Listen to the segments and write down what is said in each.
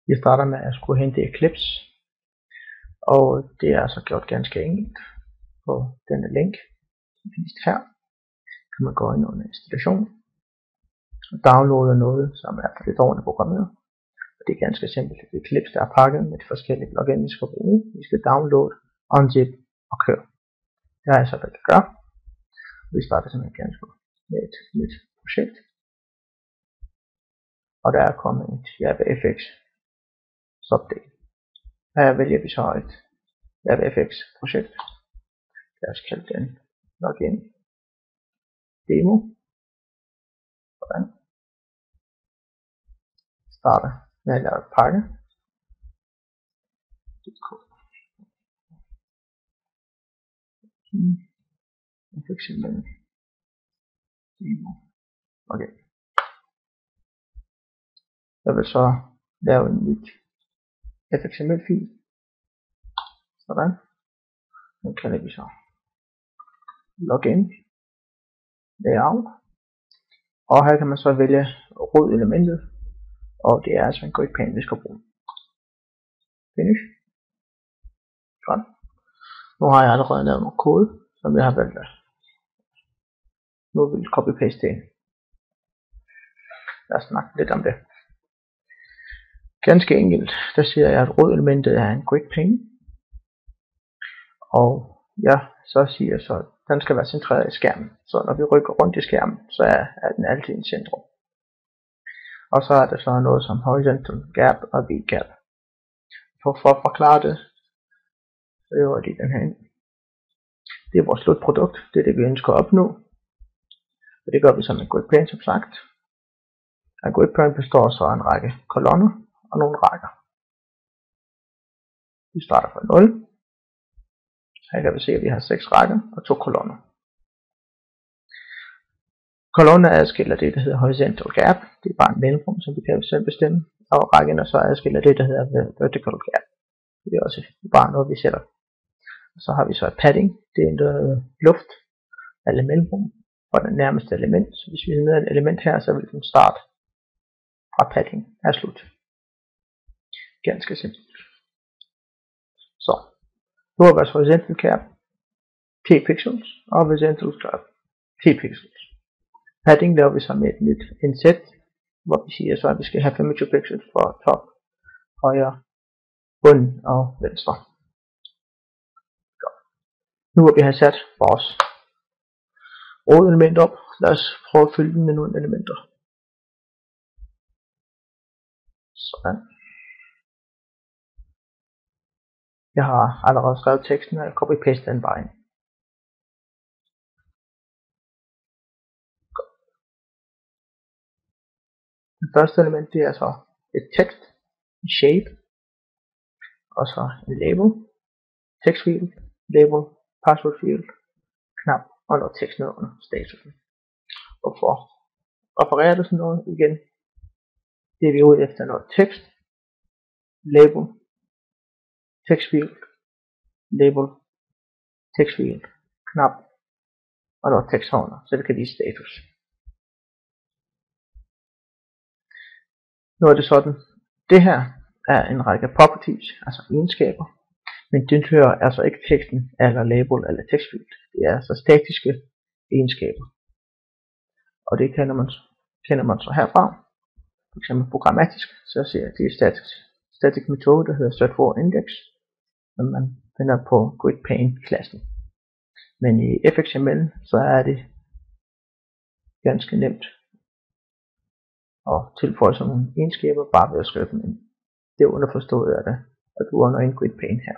Vi starter med at skulle hente Eclipse, og det er altså gjort ganske enkelt på denne link, som findes her. Kan man gå ind under installation og downloade noget, som er for lidt ordentligt programmeret. Og det er ganske simpelt et Eclipse, der er pakket med de forskellige plugins, vi skal bruge. Vi skal downloade, unzip og køre. Det har jeg så valgt at gøre. Vi starter simpelthen ganske med et nyt projekt. Og der er kommet et JavaFX subdel. Her vælger vi så et JavaFX projekt. Lad os kalde den login demo. Sådan. Starter med at lave et pakke. XML demo. Okay. Jeg vil så lave en ny XML-fil. Sådan. Den kalder vi så login layout. Og her kan man så vælge rød elementet, og det er altså en GridPane, vi skal bruge. Finish. Godt. Nu har jeg allerede lavet noget kode, som jeg har valgt at nu vil jeg copy-paste det ind. Lad os snakke lidt om det. Ganske enkelt, der siger jeg, at rød elementet er en GridPane. Og ja, så siger jeg så, at den skal være centreret i skærmen. Så når vi rykker rundt i skærmen, så er den altid i centrum. Og så er der så noget som horizontal gap og v-gap. For at forklare det, så øver jeg lige den her ind. Det er vores slutprodukt, det er det vi ønsker at opnå. Og det gør vi så med GridPane som sagt. Og GridPane består så af en række kolonner og nogle rækker. Vi starter fra 0. Her kan vi se, at vi har 6 rækker og 2 kolonner. Kolonner adskiller det, der hedder horizontal gap. Det er bare en mellemrum, som vi kan selv bestemme. Og rækkerne så adskiller det, der hedder vertical gap. Det er også bare noget, vi sætter. Og så har vi så et padding. Det er noget luft eller mellemrum for det nærmeste element. Så hvis vi har et element her, så vil den starte fra padding er slut. Ganske simpelt. Så nu er vores horizontal gap 10 pixels og vertical gap 10 pixels. Padding laver vi så med et nyt inset, hvor vi siger så, at vi skal have 25 pixels for top, højre, bund og venstre. Nu hvor vi har sat vores røde element op, lad os prøve at fylde den med nogle elementer. Sådan. Jeg har allerede skrevet teksten, og jeg copy-paste den bare ind. Det første element, det er så et tekst, en shape, og så en label, text field, label, password field, knap og noget tekst ned under statusen. Og for at operere det sådan noget igen, det er vi ude efter noget tekst, label, text field, label, text field, knap og noget tekst under, så det kan vise status. Nu er det sådan, det her er en række properties, altså egenskaber, men den hører altså ikke teksten eller label eller tekstfield. Det er altså statiske egenskaber. Og det kender man så herfra. For eksempel programmatisk, så ser jeg, det er static metode, der hedder set4index, når man finder på GridPane-klassen. Men i FXML, så er det ganske nemt at tilføje sådan nogle egenskaber bare ved at skrive dem ind. Det er underforstået af det, at du har noget GridPane her.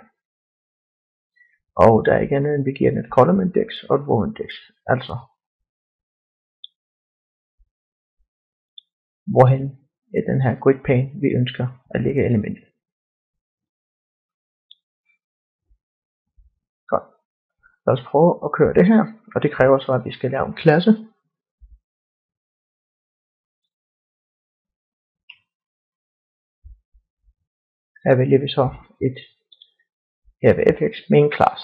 Og der er ikke andet end vi giver den et column index og et row index, altså hvorhen er den her GridPane vi ønsker at lægge elementet. Godt. Lad os prøve at køre det her, og det kræver så at vi skal lave en klasse. Her vælger vi så et JavaFX main class.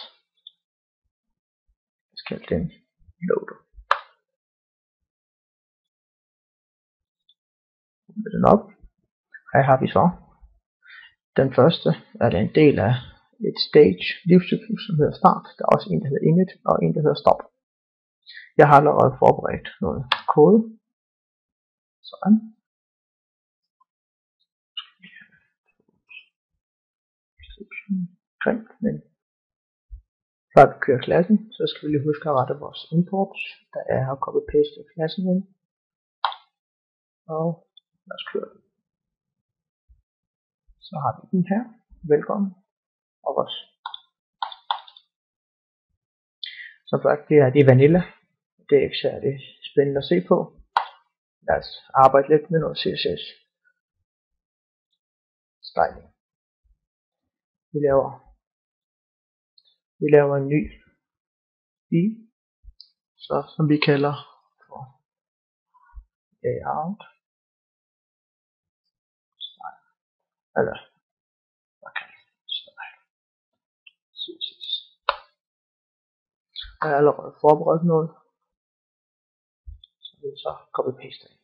Jeg skal kalde den loader. Den op. Her har vi så Den første er en del af et stage livscyklus, som hedder start. Der er også en, der hedder init, og en, der hedder stop. Jeg har allerede forberedt noget kode. Sådan. Grimt, men før vi kører klassen, så skal vi lige huske at rette vores imports. Der er at copy-paste klassen ind. Og lad os køre den. Så har vi den her. Velkommen. Og vores. Som sagt, det er vanilla. Det er ikke særlig spændende at se på. Lad os arbejde lidt med noget CSS. Styling. Vi laver en ny stil, som vi kalder for layout. Eller CSS. Jeg har allerede forberedt noget, så vi så copy-paste det.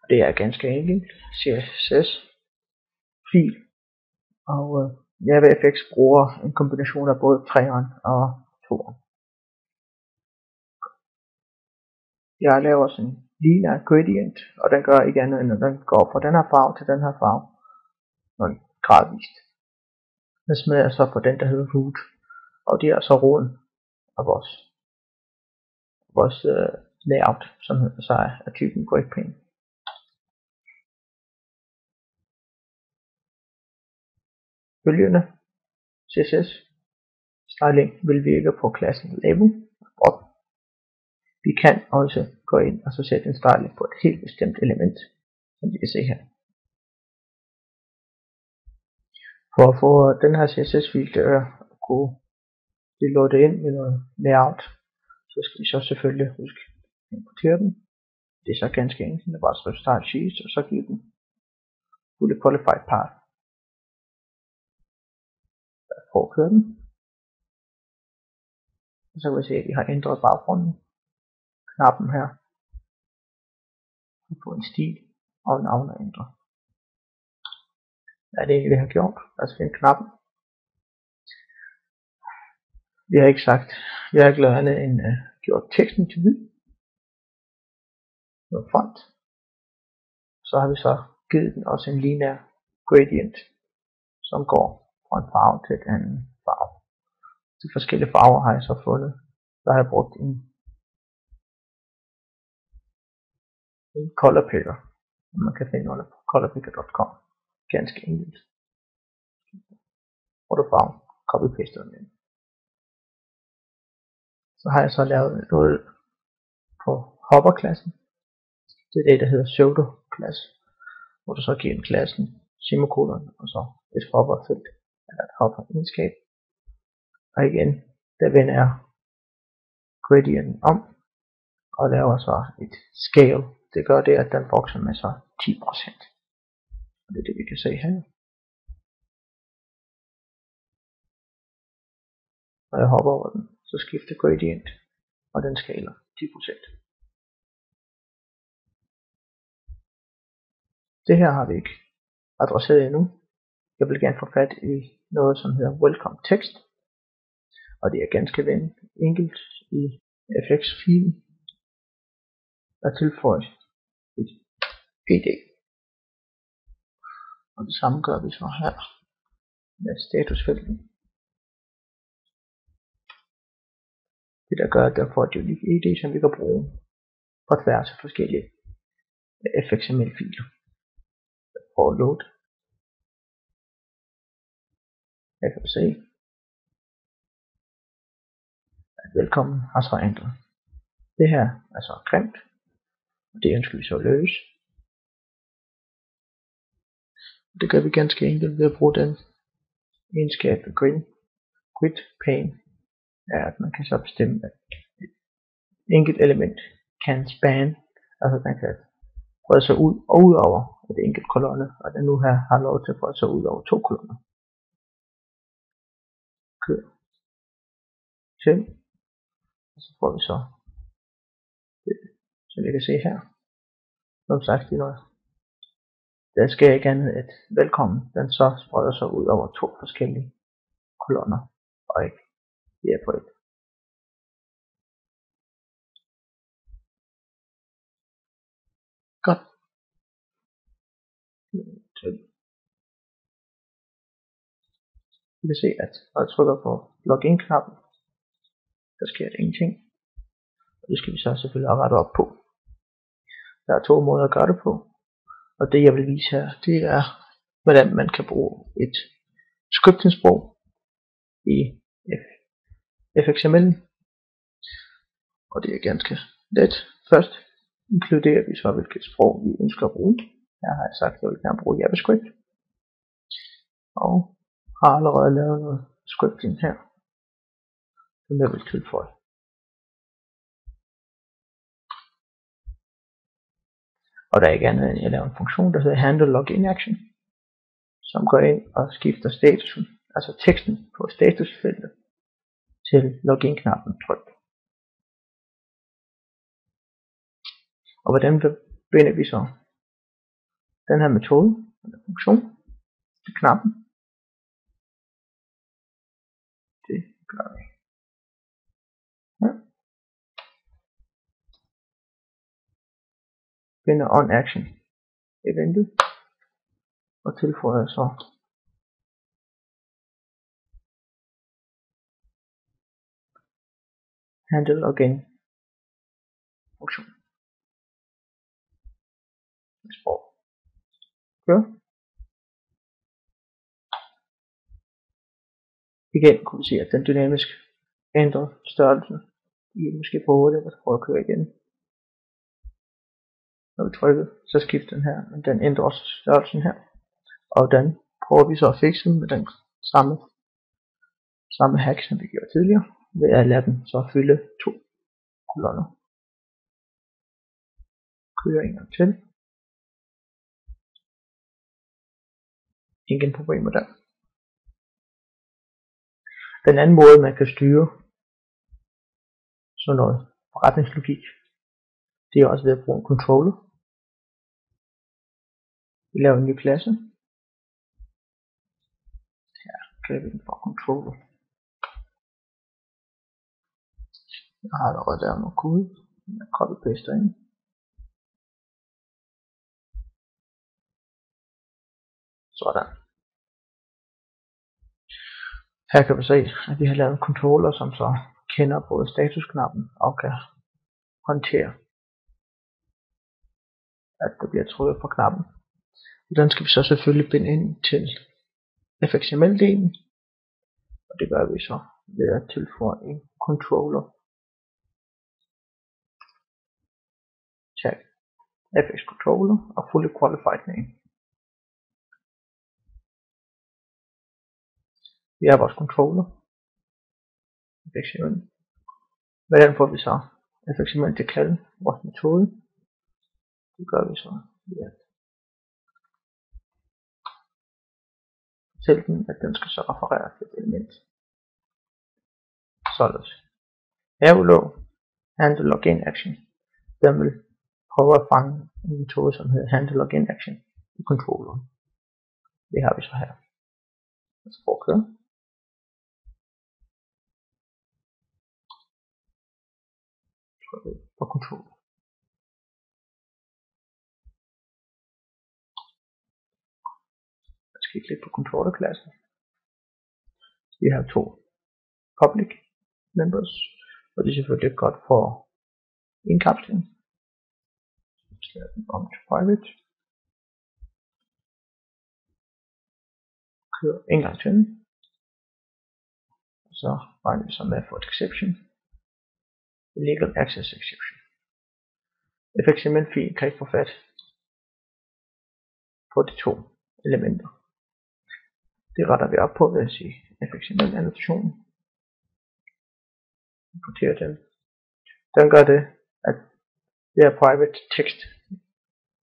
Det er ganske enkelt CSS fil, og JavaFX bruger en kombination af både 3'eren og 2'eren. Jeg laver sådan en linear gradient, og den gør ikke andet end at den går fra den her farve til den her farve, gradvist. Den smider jeg så på den, der hedder root, og det er så roden af vores layout, som så er typen breakpaint. Følgende CSS styling vil virke på klassen label, og vi kan også gå ind og så sætte en styling på et helt bestemt element, som vi kan se her. For at få den her CSS-fil til at kunne blive loadet ind med noget layout, så skal vi så selvfølgelig huske at importere den. Det er så ganske enkelt, det er bare at skrive style sheet, og så give den fully qualified path. Prøv at køre den. Og så kan vi se, at vi har ændret baggrunden. Knappen her. Vi får en stil og navn er ændret. Hvad er det egentlig, vi har gjort? Lad os finde knappen. Vi har ikke sagt, vi har ikke lavet andet end gjort teksten til hvid. Noget font. Så har vi så givet den også en linear gradient, som går fra en farve til et andet farve. De forskellige farver har jeg så fundet. Der har jeg brugt en color picker, som man kan finde under colorpicker.com. Ganske enkelt. Hvor du farve, copy-paster den ind. Så har jeg så lavet noget på hopper-klassen. Det er det, der hedder pseudo-klasse, hvor du så giver en klassen semikolon og så et hopper-felt eller et hopper-egenskab. Og igen, der vender jeg gradienten om og laver så et scale. Det gør det, at den vokser med så 10%. Og det er det, vi kan se her. Når jeg hopper over den, så skifter gradient, og den skaler 10%. Det her har vi ikke adresseret endnu. Jeg vil gerne få fat i noget, som hedder welcome text, og det er ganske enkelt i fx-filen. Der tilføjes et id. Og det samme gør vi så her med statusfeltet. Det der gør, at der får et unikt id, som vi kan bruge på tværs af forskellige fxml-filer. Prøv at load. Jeg kan se, at velkommen har så ændret. Det her er så grimt, og det ønsker vi så at løse. Det gør vi ganske enkelt ved at bruge den egenskab ved grid pane, er at man kan så bestemme, at et enkelt element kan span, altså den kan brede sig ud og ud over et enkelt kolonne, og den nu her har lov til at brede sig ud over 2 kolonner. Kør til, og så får vi så det, som vi kan se her. Som sagt, det er noget Der sker ikke andet, at velkommen den så spreder sig ud over 2 forskellige kolonner, og ikke her på et. Godt. Vi kan se, at når jeg trykker på login-knappen, der sker der ingenting. Og det skal vi så selvfølgelig rette op på. Der er 2 måder at gøre det på. Og det jeg vil vise her, det er, hvordan man kan bruge et scripting-sprog i FXML. Og det er ganske let. Først inkluderer vi så, hvilket sprog vi ønsker at bruge. Her har jeg sagt, at jeg vil gerne bruge JavaScript. Og har allerede lavet noget scripting her, som jeg vil tilføje. Og der er ikke andet end at jeg laver en funktion, der hedder handle login action, som går ind og skifter statusen, altså teksten på statusfeltet, til login-knappen tryk. Og hvordan binder vi så den her metode, eller funktion, til knappen? Det gør vi. Ja. Binder on action eventet, og tilføjer så handle login funktion. Sprog. Kør. Igen kunne vi se, at den dynamisk ændrer størrelsen. I er måske på 8, og så prøver at køre igen. Når vi trykker, så skifter den her, men den ændrer også størrelsen her. Og den prøver vi så at fikse med den samme hack, som vi gjorde tidligere, ved at lade den så fylde 2 kolonner. Kører en gang til. Ingen problemer der. Den anden måde, man kan styre sådan noget forretningslogik, det er også ved at bruge en controller. Vi laver en ny klasse. Her kalder vi den for controller. Jeg har allerede lavet noget kode. Jeg copy-paster ind. Sådan. Her kan vi se, at vi har lavet en controller, som så kender både statusknappen og kan håndtere, at der bliver trykket på knappen. Og den skal vi så selvfølgelig binde ind til FXML-delen. Og det gør vi så ved at tilføje en controller tag fx controller og fully qualified name. Vi har vores controller FXML. Hvordan får vi så FXML til at kalde vores metode? Det gør vi så ved at fortælle den, at den skal så referere til et element. Således. Herulov handle login action. Den vil prøve at fange en metode, som hedder handle login action i controlleren. Det har vi så her. Lad os prøve at køre. På controller. Jeg skal klikke på controllerklassen. Vi har 2 public members, og det er selvfølgelig godt for indkapsling. Så laver den om til private. Kører en gang til. Og så regner vi så med at få et exception. Illegal access exception. FXML-fil kan ikke få fat på de 2 elementer. Det retter vi op på ved at sige FXML-annotation. Importerer den. Den gør det, at det her private text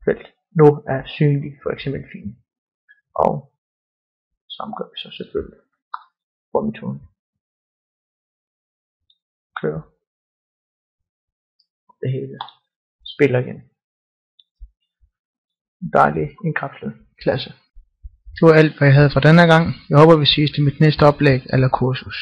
felt nu er synlig for XML-filen. Og samme gør vi så selvfølgelig for metoden. Kører. Det hele spiller igen. en dejlig indkapslet klasse. Det var alt, hvad jeg havde for denne gang. Jeg håber, vi ses til mit næste oplæg eller kursus.